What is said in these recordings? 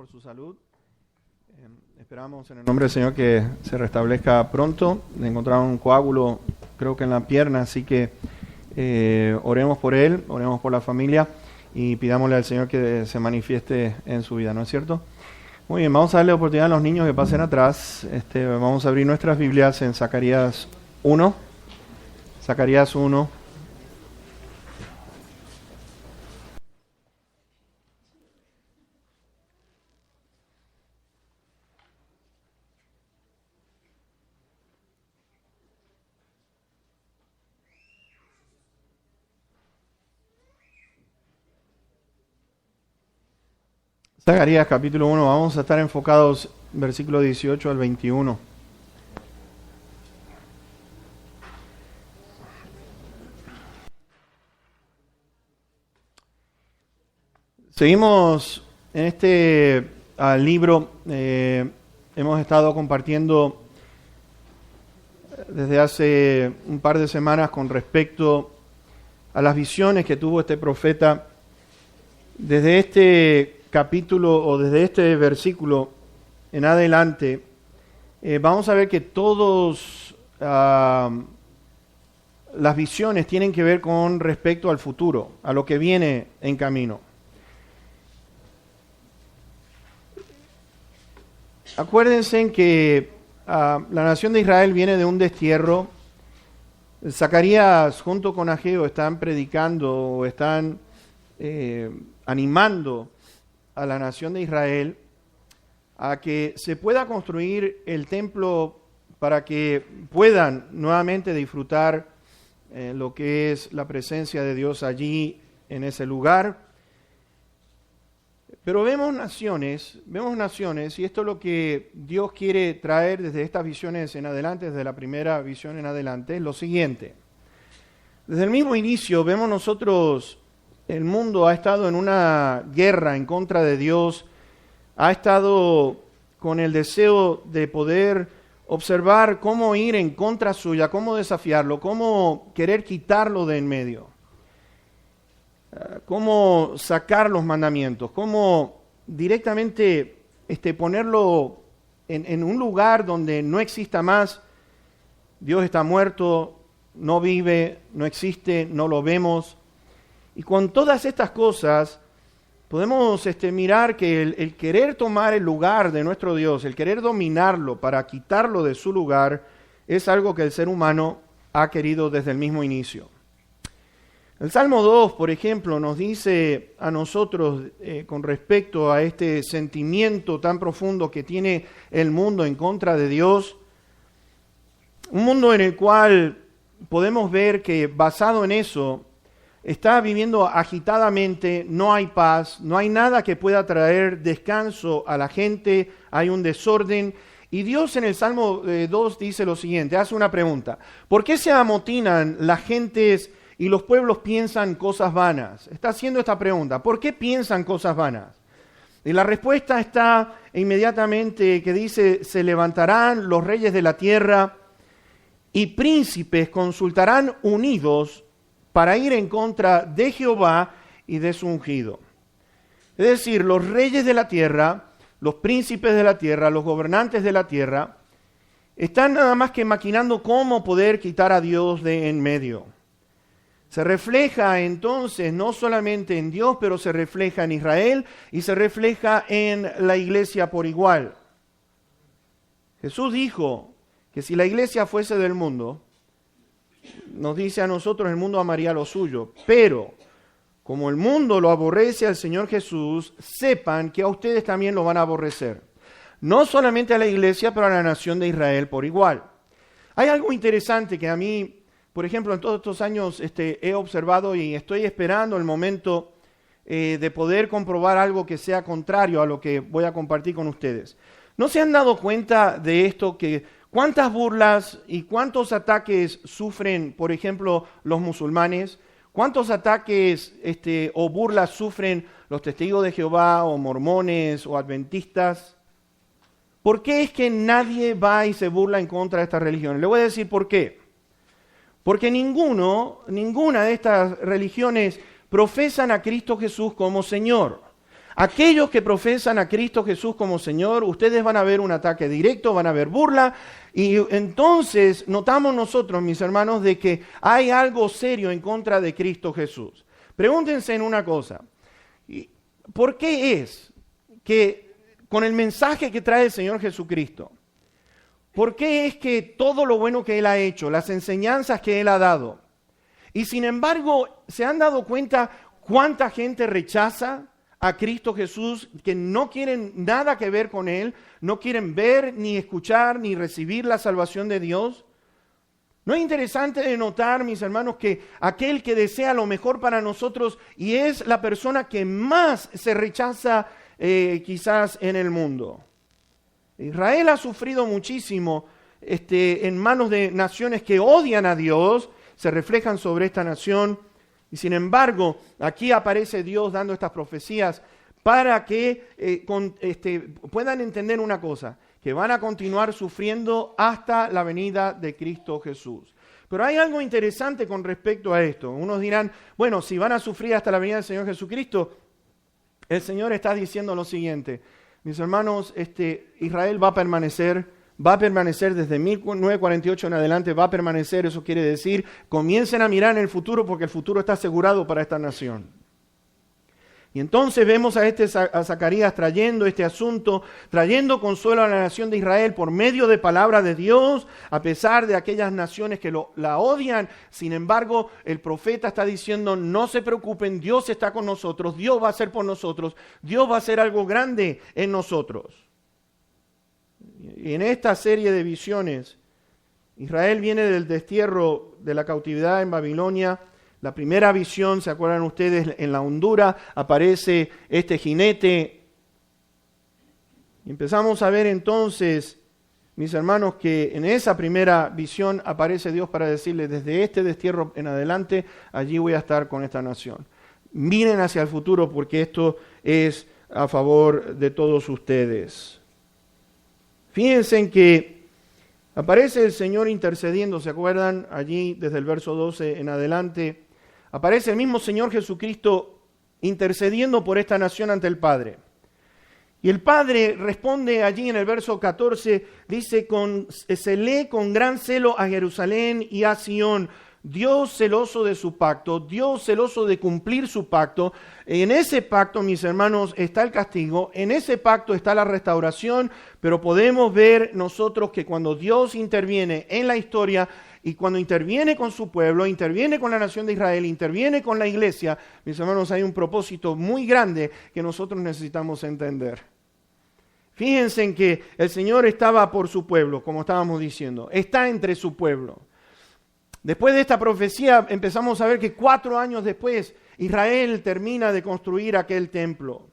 por su salud. Esperamos en el nombre del Señor que se restablezca pronto. Le encontraron un coágulo, creo que en la pierna, así que oremos por él, oremos por la familia y pidámosle al Señor que se manifieste en su vida, ¿no es cierto? Muy bien, vamos a darle oportunidad a los niños que pasen atrás. Vamos a abrir nuestras Biblias en Zacarías 1. Zacarías 1. Zacarías capítulo 1, vamos a estar enfocados versículo 18 al 21. Seguimos en este libro, hemos estado compartiendo desde hace un par de semanas con respecto a las visiones que tuvo este profeta. Desde este capítulo o desde este versículo en adelante, vamos a ver que todas las visiones tienen que ver con respecto al futuro, a lo que viene en camino. Acuérdense que la nación de Israel viene de un destierro. Zacarías junto con Ageo están predicando o están animando a la nación de Israel a que se pueda construir el templo para que puedan nuevamente disfrutar lo que es la presencia de Dios allí en ese lugar. Pero vemos naciones, y esto es lo que Dios quiere traer desde estas visiones en adelante, desde la primera visión en adelante, es lo siguiente. Desde el mismo inicio vemos nosotros, el mundo ha estado en una guerra en contra de Dios, ha estado con el deseo de poder observar cómo ir en contra suya, cómo desafiarlo, cómo querer quitarlo de en medio, cómo sacar los mandamientos, cómo directamente ponerlo en un lugar donde no exista más. Dios está muerto, no vive, no existe, no lo vemos. Y con todas estas cosas podemos mirar que el querer tomar el lugar de nuestro Dios, el querer dominarlo para quitarlo de su lugar, es algo que el ser humano ha querido desde el mismo inicio. El Salmo 2, por ejemplo, nos dice a nosotros con respecto a este sentimiento tan profundo que tiene el mundo en contra de Dios, un mundo en el cual podemos ver que basado en eso, está viviendo agitadamente, no hay paz, no hay nada que pueda traer descanso a la gente, hay un desorden. Y Dios en el Salmo 2 dice lo siguiente, hace una pregunta: ¿por qué se amotinan las gentes y los pueblos piensan cosas vanas? Está haciendo esta pregunta, ¿por qué piensan cosas vanas? Y la respuesta está inmediatamente que dice, se levantarán los reyes de la tierra y príncipes consultarán unidos para ir en contra de Jehová y de su ungido. Es decir, los reyes de la tierra, los príncipes de la tierra, los gobernantes de la tierra, están nada más que maquinando cómo poder quitar a Dios de en medio. Se refleja entonces no solamente en Dios, pero se refleja en Israel y se refleja en la iglesia por igual. Jesús dijo que si la iglesia fuese del mundo, nos dice a nosotros, el mundo amaría lo suyo, pero como el mundo lo aborrece al Señor Jesús, sepan que a ustedes también lo van a aborrecer. No solamente a la iglesia, pero a la nación de Israel por igual. Hay algo interesante que a mí, por ejemplo, en todos estos años he observado y estoy esperando el momento de poder comprobar algo que sea contrario a lo que voy a compartir con ustedes. ¿No se han dado cuenta de esto que cuántas burlas y cuántos ataques sufren, por ejemplo, los musulmanes? ¿Cuántos ataques o burlas sufren los testigos de Jehová o mormones o adventistas? ¿Por qué es que nadie va y se burla en contra de estas religiones? Le voy a decir por qué. Porque ninguna de estas religiones profesan a Cristo Jesús como Señor. Aquellos que profesan a Cristo Jesús como Señor, ustedes van a ver un ataque directo, van a ver burla, y entonces notamos nosotros, mis hermanos, de que hay algo serio en contra de Cristo Jesús. Pregúntense en una cosa, ¿por qué es que con el mensaje que trae el Señor Jesucristo, por qué es que todo lo bueno que Él ha hecho, las enseñanzas que Él ha dado, y sin embargo, ¿se han dado cuenta cuánta gente rechaza a Cristo Jesús, que no quieren nada que ver con Él, no quieren ver, ni escuchar, ni recibir la salvación de Dios? ¿No es interesante de notar, mis hermanos, que aquel que desea lo mejor para nosotros y es la persona que más se rechaza quizás en el mundo? Israel ha sufrido muchísimo en manos de naciones que odian a Dios, se reflejan sobre esta nación. Y sin embargo, aquí aparece Dios dando estas profecías para que puedan entender una cosa, que van a continuar sufriendo hasta la venida de Cristo Jesús. Pero hay algo interesante con respecto a esto. Unos dirán, bueno, si van a sufrir hasta la venida del Señor Jesucristo, el Señor está diciendo lo siguiente: mis hermanos, Israel va a permanecer desde 1948 en adelante, va a permanecer. Eso quiere decir, comiencen a mirar en el futuro porque el futuro está asegurado para esta nación. Y entonces vemos a Zacarías trayendo este asunto, trayendo consuelo a la nación de Israel por medio de palabra de Dios, a pesar de aquellas naciones que la odian. Sin embargo, el profeta está diciendo, no se preocupen, Dios está con nosotros, Dios va a hacer por nosotros, Dios va a hacer algo grande en nosotros. Y en esta serie de visiones, Israel viene del destierro de la cautividad en Babilonia. La primera visión, ¿se acuerdan ustedes? En la hondura aparece este jinete. Y empezamos a ver entonces, mis hermanos, que en esa primera visión aparece Dios para decirles, desde este destierro en adelante, allí voy a estar con esta nación. Miren hacia el futuro porque esto es a favor de todos ustedes. Fíjense en que aparece el Señor intercediendo, ¿se acuerdan? Allí desde el verso 12 en adelante, aparece el mismo Señor Jesucristo intercediendo por esta nación ante el Padre. Y el Padre responde allí en el verso 14, dice, se lee con gran celo a Jerusalén y a Sión, Dios celoso de su pacto, Dios celoso de cumplir su pacto. En ese pacto, mis hermanos, está el castigo, en ese pacto está la restauración, pero podemos ver nosotros que cuando Dios interviene en la historia y cuando interviene con su pueblo, interviene con la nación de Israel, interviene con la iglesia, mis hermanos, hay un propósito muy grande que nosotros necesitamos entender. Fíjense en que el Señor estaba por su pueblo, como estábamos diciendo, está entre su pueblo. Después de esta profecía empezamos a ver que 4 años después Israel termina de construir aquel templo.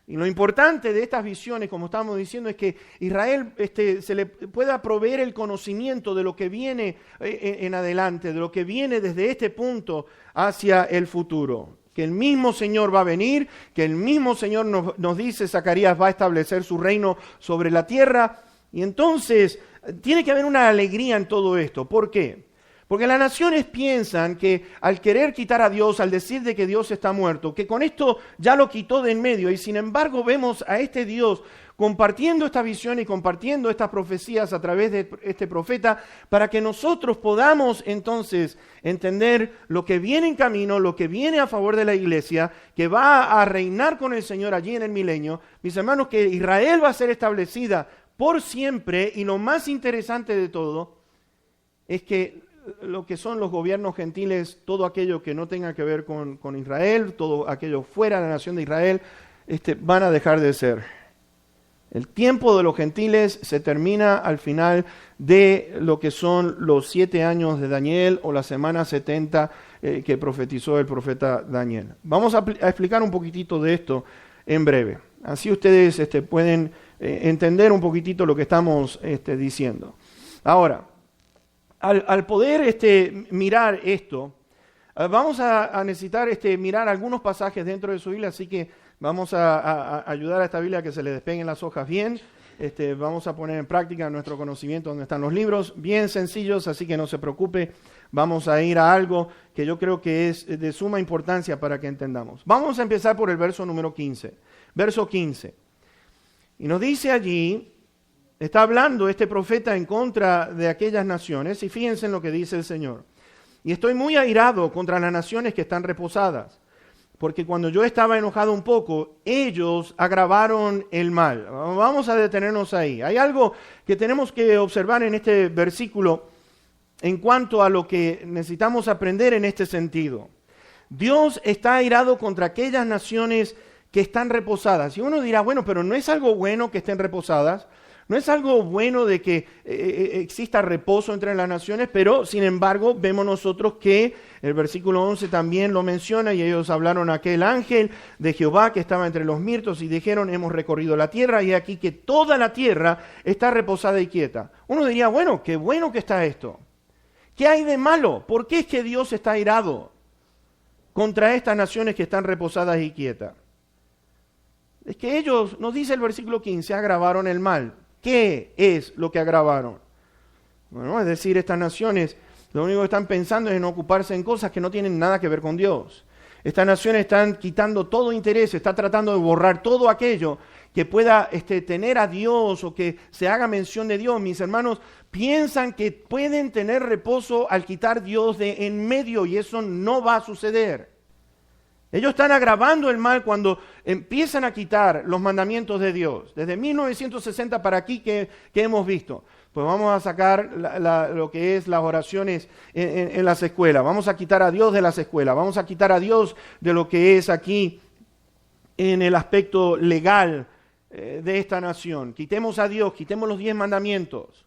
Y lo importante de estas visiones, como estábamos diciendo, es que Israel se le pueda proveer el conocimiento de lo que viene en adelante, de lo que viene desde este punto hacia el futuro. Que el mismo Señor va a venir, que el mismo Señor nos dice, Zacarías va a establecer su reino sobre la tierra. Y entonces tiene que haber una alegría en todo esto. ¿Por qué? Porque las naciones piensan que al querer quitar a Dios, al decir de que Dios está muerto, que con esto ya lo quitó de en medio, y sin embargo vemos a este Dios compartiendo esta visión y compartiendo estas profecías a través de este profeta, para que nosotros podamos entonces entender lo que viene en camino, lo que viene a favor de la iglesia, que va a reinar con el Señor allí en el milenio. Mis hermanos, que Israel va a ser establecida por siempre, y lo más interesante de todo es que lo que son los gobiernos gentiles, todo aquello que no tenga que ver con Israel, todo aquello fuera de la nación de Israel, van a dejar de ser. El tiempo de los gentiles se termina al final de lo que son los 7 años de Daniel o la semana 70 que profetizó el profeta Daniel. Vamos a explicar un poquitito de esto en breve. Así ustedes pueden entender un poquitito lo que estamos diciendo. Ahora, al poder mirar esto, vamos a necesitar mirar algunos pasajes dentro de su Biblia, así que vamos a ayudar a esta Biblia a que se le despeguen las hojas bien. Vamos a poner en práctica nuestro conocimiento donde están los libros, bien sencillos, así que no se preocupe. Vamos a ir a algo que yo creo que es de suma importancia para que entendamos. Vamos a empezar por el verso número 15. verso 15. Y nos dice allí, está hablando este profeta en contra de aquellas naciones, y fíjense en lo que dice el Señor. Y estoy muy airado contra las naciones que están reposadas, porque cuando yo estaba enojado un poco, ellos agravaron el mal. Vamos a detenernos ahí. Hay algo que tenemos que observar en este versículo en cuanto a lo que necesitamos aprender en este sentido. Dios está airado contra aquellas naciones que están reposadas. Y uno dirá, bueno, pero ¿no es algo bueno que estén reposadas? ¿No es algo bueno de que exista reposo entre las naciones? Pero, sin embargo, vemos nosotros que el versículo 11 también lo menciona, y ellos hablaron a aquel ángel de Jehová que estaba entre los mirtos y dijeron, hemos recorrido la tierra y aquí que toda la tierra está reposada y quieta. Uno diría, bueno, qué bueno que está esto. ¿Qué hay de malo? ¿Por qué es que Dios está airado contra estas naciones que están reposadas y quietas? Es que ellos, nos dice el versículo 15, agravaron el mal. ¿Qué es lo que agravaron? Bueno, es decir, estas naciones lo único que están pensando es en ocuparse en cosas que no tienen nada que ver con Dios. Estas naciones están quitando todo interés, están tratando de borrar todo aquello que pueda tener a Dios o que se haga mención de Dios. Mis hermanos, piensan que pueden tener reposo al quitar Dios de en medio, y eso no va a suceder. Ellos están agravando el mal cuando empiezan a quitar los mandamientos de Dios. Desde 1960 para aquí, ¿qué hemos visto? Pues vamos a sacar lo que es las oraciones en las escuelas. Vamos a quitar a Dios de las escuelas. Vamos a quitar a Dios de lo que es aquí en el aspecto legal de esta nación. Quitemos a Dios, quitemos los 10 mandamientos.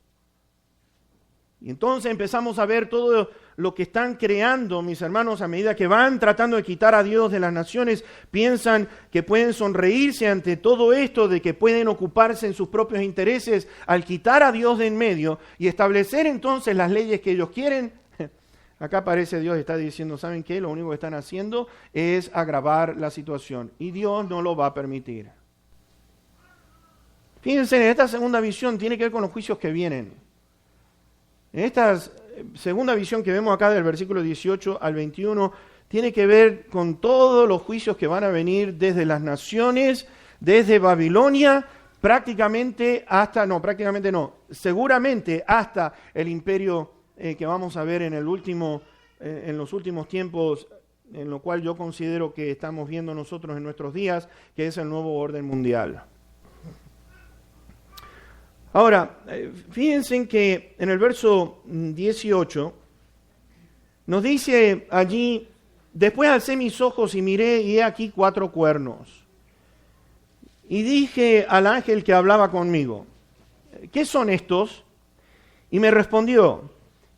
Y entonces empezamos a ver todo lo que están creando, mis hermanos, a medida que van tratando de quitar a Dios de las naciones. Piensan que pueden sonreírse ante todo esto, de que pueden ocuparse en sus propios intereses al quitar a Dios de en medio y establecer entonces las leyes que ellos quieren. Acá parece Dios está diciendo, ¿saben qué? Lo único que están haciendo es agravar la situación y Dios no lo va a permitir. Fíjense, esta segunda visión tiene que ver con los juicios que vienen. En esta segunda visión que vemos acá del versículo 18 al 21, tiene que ver con todos los juicios que van a venir desde las naciones, desde Babilonia, seguramente hasta el imperio que vamos a ver en los últimos tiempos, en lo cual yo considero que estamos viendo nosotros en nuestros días, que es el nuevo orden mundial. Ahora, fíjense que en el verso 18 nos dice allí, después alcé mis ojos y miré y he aquí 4 cuernos. Y dije al ángel que hablaba conmigo, ¿qué son estos? Y me respondió,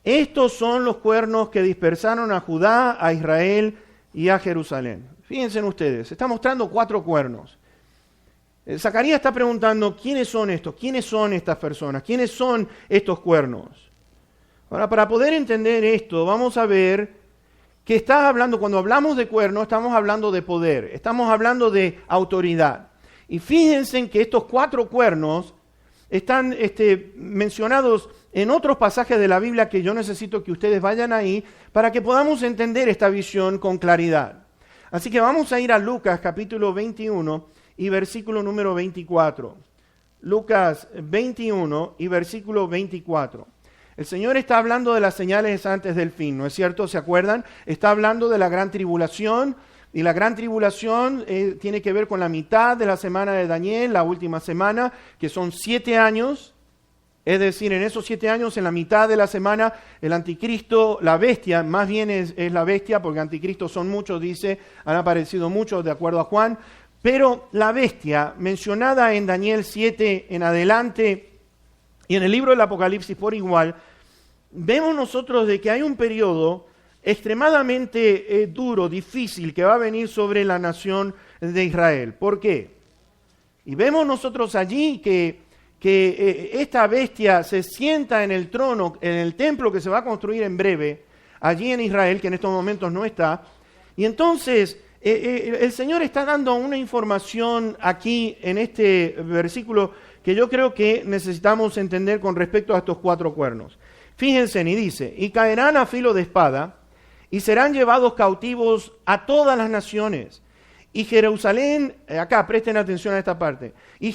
estos son los cuernos que dispersaron a Judá, a Israel y a Jerusalén. Fíjense ustedes, está mostrando 4 cuernos. Zacarías está preguntando, ¿quiénes son estos? ¿Quiénes son estas personas? ¿Quiénes son estos cuernos? Ahora, para poder entender esto, vamos a ver que está hablando, cuando hablamos de cuernos, estamos hablando de poder, estamos hablando de autoridad. Y fíjense en que estos 4 cuernos están mencionados en otros pasajes de la Biblia que yo necesito que ustedes vayan ahí para que podamos entender esta visión con claridad. Así que vamos a ir a Lucas capítulo 21 y versículo número 24. Lucas 21 y versículo 24. El Señor está hablando de las señales antes del fin, ¿no es cierto? ¿Se acuerdan? Está hablando de la gran tribulación, y la gran tribulación tiene que ver con la mitad de la semana de Daniel, la última semana, que son 7 años. Es decir, en esos 7 años, en la mitad de la semana, el anticristo, la bestia, más bien es la bestia, porque anticristos son muchos, dice, han aparecido muchos de acuerdo a Juan, pero la bestia, mencionada en Daniel 7 en adelante y en el libro del Apocalipsis por igual, vemos nosotros de que hay un periodo extremadamente duro, difícil, que va a venir sobre la nación de Israel. ¿Por qué? Y vemos nosotros allí que esta bestia se sienta en el trono, en el templo que se va a construir en breve, allí en Israel, que en estos momentos no está, y entonces el Señor está dando una información aquí en este versículo que yo creo que necesitamos entender con respecto a estos 4 cuernos. Fíjense, y dice, y caerán a filo de espada, y serán llevados cautivos a todas las naciones, Y Jerusalén, acá presten atención a esta parte, y